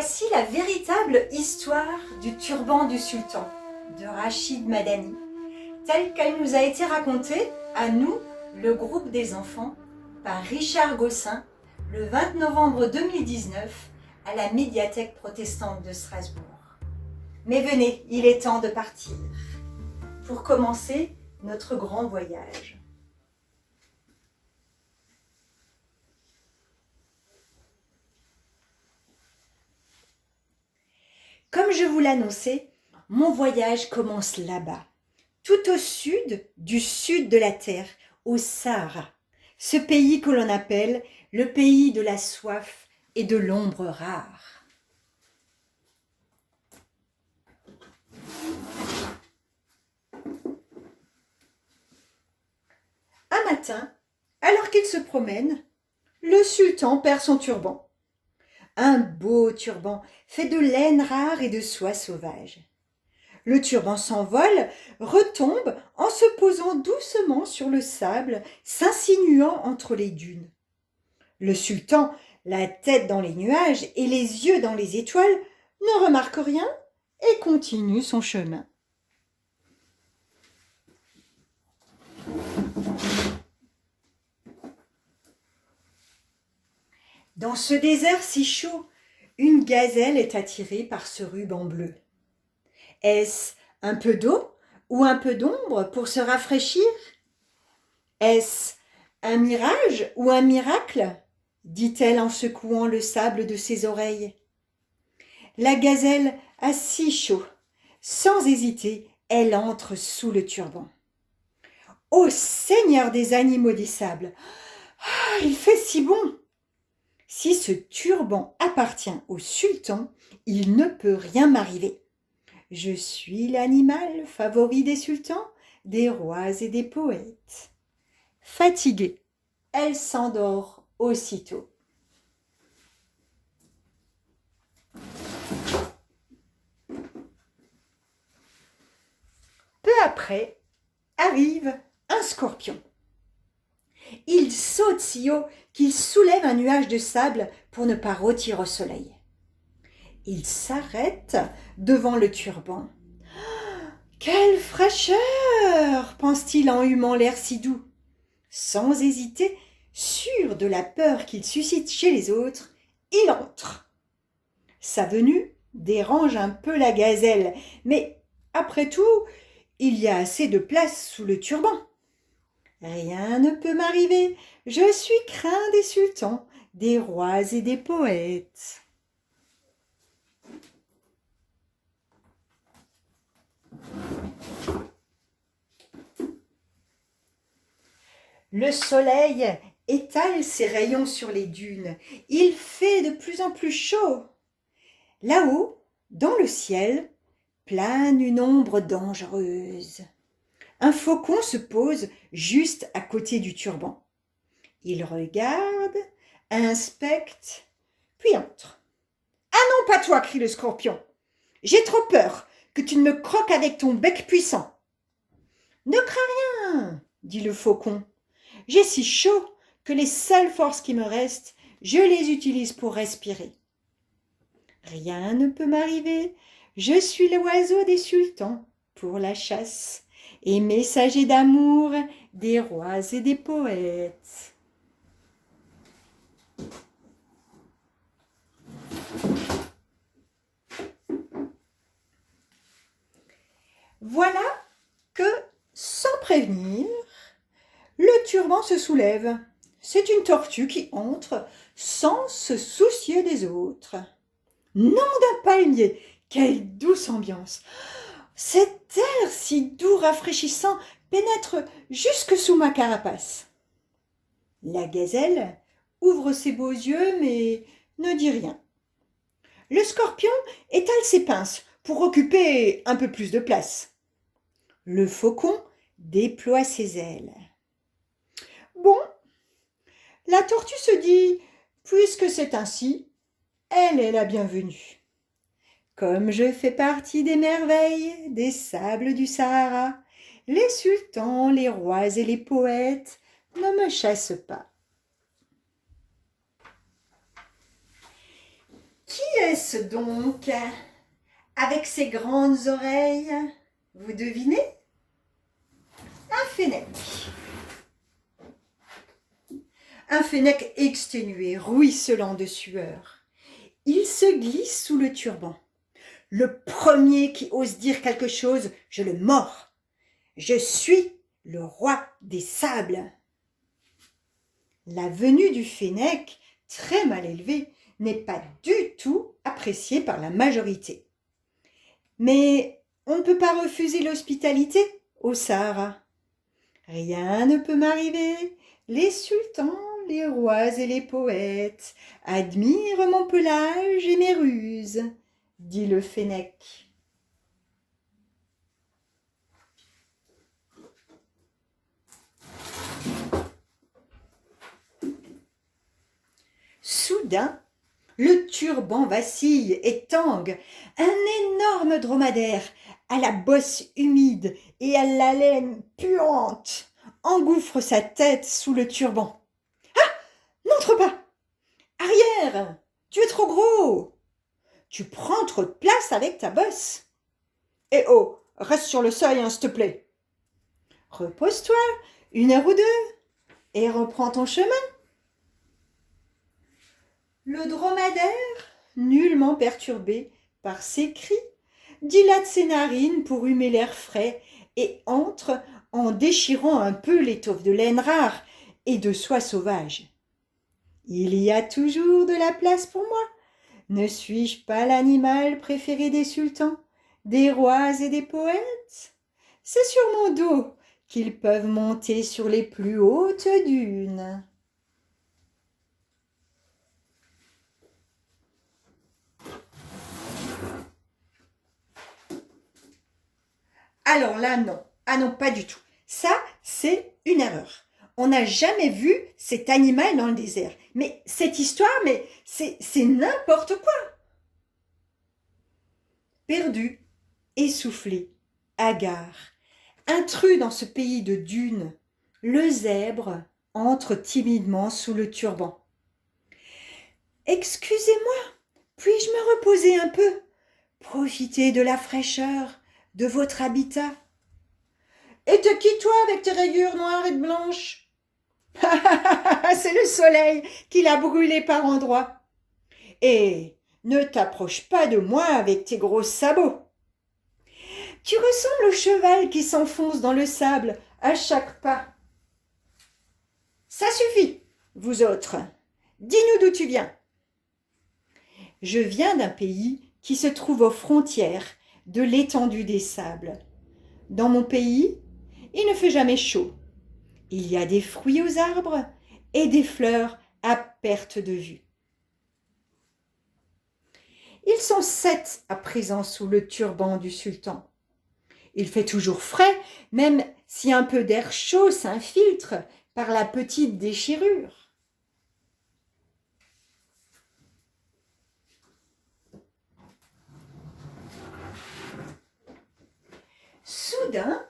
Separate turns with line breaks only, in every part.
Voici la véritable histoire du turban du sultan de Rachid Madani, telle qu'elle nous a été racontée à nous, le groupe des enfants, par Richard Gossin, le 20 novembre 2019, à la médiathèque protestante de Strasbourg. Mais venez, il est temps de partir, pour commencer notre grand voyage. Comme je vous l'annonçais, mon voyage commence là-bas, tout au sud de la Terre, au Sahara, ce pays que l'on appelle le pays de la soif et de l'ombre rare. Un matin, alors qu'il se promène, le sultan perd son turban. Un beau turban fait de laine rare et de soie sauvage. Le turban s'envole, retombe en se posant doucement sur le sable, s'insinuant entre les dunes. Le sultan, la tête dans les nuages et les yeux dans les étoiles, ne remarque rien et continue son chemin. Dans ce désert si chaud, une gazelle est attirée par ce ruban bleu. Est-ce un peu d'eau ou un peu d'ombre pour se rafraîchir? Est-ce un mirage ou un miracle? Dit-elle en secouant le sable de ses oreilles. La gazelle a si chaud. Sans hésiter, elle entre sous le turban. Ô Seigneur des animaux des sables! Ah, il fait si bon! Si ce turban appartient au sultan, il ne peut rien m'arriver. Je suis l'animal favori des sultans, des rois et des poètes. Fatiguée, elle s'endort aussitôt. Peu après, arrive un scorpion. Il saute si haut qu'il soulève un nuage de sable pour ne pas rôtir au soleil. Il s'arrête devant le turban. « Quelle fraîcheur !» pense-t-il en humant l'air si doux. Sans hésiter, sûr de la peur qu'il suscite chez les autres, il entre. Sa venue dérange un peu la gazelle, mais après tout, il y a assez de place sous le turban. Rien ne peut m'arriver, je suis craint des sultans, des rois et des poètes. Le soleil étale ses rayons sur les dunes. Il fait de plus en plus chaud. Là-haut, dans le ciel, plane une ombre dangereuse. Un faucon se pose juste à côté du turban. Il regarde, inspecte, puis entre. « Ah non, pas toi !» crie le scorpion. « J'ai trop peur que tu ne me croques avec ton bec puissant. »« Ne crains rien !» dit le faucon. « J'ai si chaud que les seules forces qui me restent, je les utilise pour respirer. Rien ne peut m'arriver, je suis l'oiseau des sultans pour la chasse et messager d'amour des rois et des poètes. » Voilà que, sans prévenir, le turban se soulève. C'est une tortue qui entre sans se soucier des autres. Nom d'un palmier, quelle douce ambiance! Cet air si doux, rafraîchissant, pénètre jusque sous ma carapace. La gazelle ouvre ses beaux yeux, mais ne dit rien. Le scorpion étale ses pinces pour occuper un peu plus de place. Le faucon déploie ses ailes. Bon, la tortue se dit, puisque c'est ainsi, elle est la bienvenue. Comme je fais partie des merveilles, des sables du Sahara, les sultans, les rois et les poètes ne me chassent pas. Qui est est-ce donc avec ses grandes oreilles? Vous devinez? Un fennec. Un fennec exténué, ruisselant de sueur. Il se glisse sous le turban. Le premier qui ose dire quelque chose, je le mords. Je suis le roi des sables. La venue du fennec, très mal élevé, n'est pas du tout appréciée par la majorité. Mais on ne peut pas refuser l'hospitalité au Sahara. Rien ne peut m'arriver, les sultans, les rois et les poètes admirent mon pelage et mes ruses, dit le fennec. Soudain, le turban vacille et tangue. Un énorme dromadaire, à la bosse humide et à la laine puante, engouffre sa tête sous le turban. « Ah! N'entre pas! Arrière! Tu es trop gros! Tu prends trop de place avec ta bosse! Eh oh! Reste sur le seuil, hein, s'il te plaît! Repose-toi, 1 heure ou 2, et reprends ton chemin. » Le dromadaire, nullement perturbé par ces cris, dilate ses narines pour humer l'air frais et entre en déchirant un peu l'étoffe de laine rare et de soie sauvage. Il y a toujours de la place pour moi. Ne suis-je pas l'animal préféré des sultans, des rois et des poètes? C'est sur mon dos qu'ils peuvent monter sur les plus hautes dunes. Alors là, non. Ah non, pas du tout. Ça, c'est une erreur. On n'a jamais vu cet animal dans le désert. Mais cette histoire, c'est n'importe quoi. Perdu, essoufflé, hagard, intrus dans ce pays de dunes, le zèbre entre timidement sous le turban. « Excusez-moi, puis-je me reposer un peu? Profiter de la fraîcheur de votre habitat. » « Et te qui toi avec tes rayures noires et blanches? » C'est le soleil qui l'a brûlé par endroits. « Et ne t'approche pas de moi avec tes gros sabots. Tu ressembles au cheval qui s'enfonce dans le sable à chaque pas. » Ça suffit, vous autres. Dis-nous d'où tu viens. Je viens d'un pays qui se trouve aux frontières de l'étendue des sables. Dans mon pays, il ne fait jamais chaud. Il y a des fruits aux arbres et des fleurs à perte de vue. Ils sont 7 à présent sous le turban du sultan. Il fait toujours frais, même si un peu d'air chaud s'infiltre par la petite déchirure. Soudain,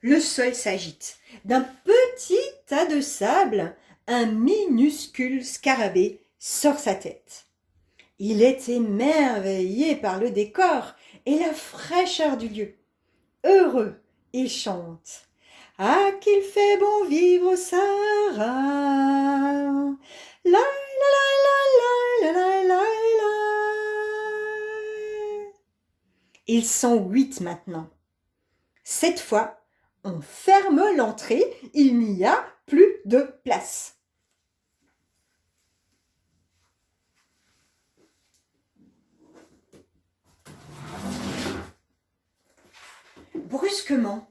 le sol s'agite. D'un petit tas de sable, un minuscule scarabée sort sa tête. Il est émerveillé par le décor et la fraîcheur du lieu. Heureux, il chante. « Ah, qu'il fait bon vivre au Sahara! La la la la la la la la. » Ils sont 8 maintenant. Cette fois, on ferme l'entrée, il n'y a plus de place. Brusquement,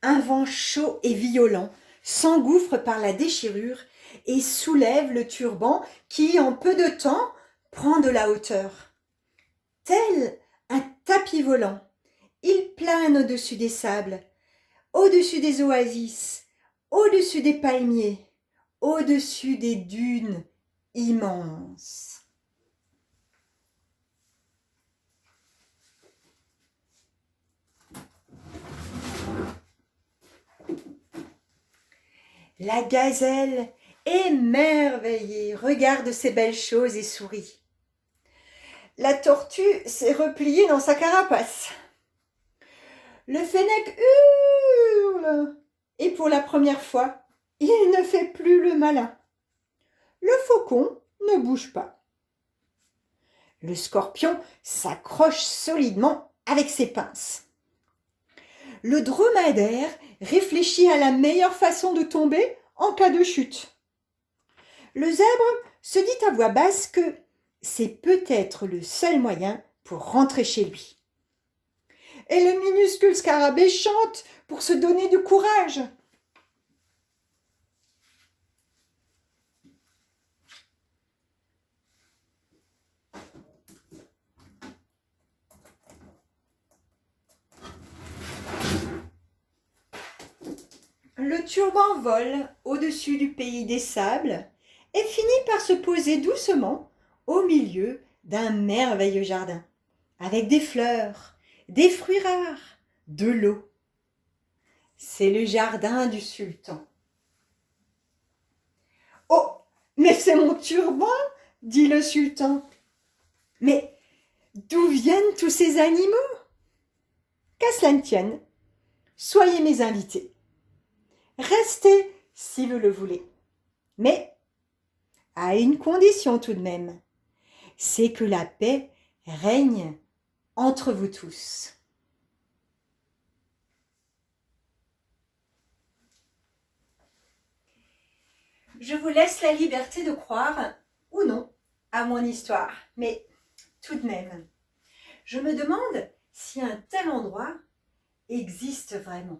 un vent chaud et violent s'engouffre par la déchirure et soulève le turban qui, en peu de temps, prend de la hauteur. Tel un tapis volant, il plane au-dessus des sables, au-dessus des oasis, au-dessus des palmiers, au-dessus des dunes immenses. La gazelle, émerveillée, regarde ces belles choses et sourit. La tortue s'est repliée dans sa carapace. Le fennec hurle et pour la première fois, il ne fait plus le malin. Le faucon ne bouge pas. Le scorpion s'accroche solidement avec ses pinces. Le dromadaire réfléchit à la meilleure façon de tomber en cas de chute. Le zèbre se dit à voix basse que c'est peut-être le seul moyen pour rentrer chez lui. Et le minuscule scarabée chante pour se donner du courage. Le turban vole au-dessus du pays des sables et finit par se poser doucement au milieu d'un merveilleux jardin, avec des fleurs, des fruits rares, de l'eau. C'est le jardin du sultan. « Oh, mais c'est mon turban !» dit le sultan. « Mais d'où viennent tous ces animaux ?» Qu'à cela ne tienne, soyez mes invités. Restez si vous le voulez. Mais à une condition tout de même, c'est que la paix règne entre vous tous. Je vous laisse la liberté de croire ou non à mon histoire, mais tout de même, je me demande si un tel endroit existe vraiment.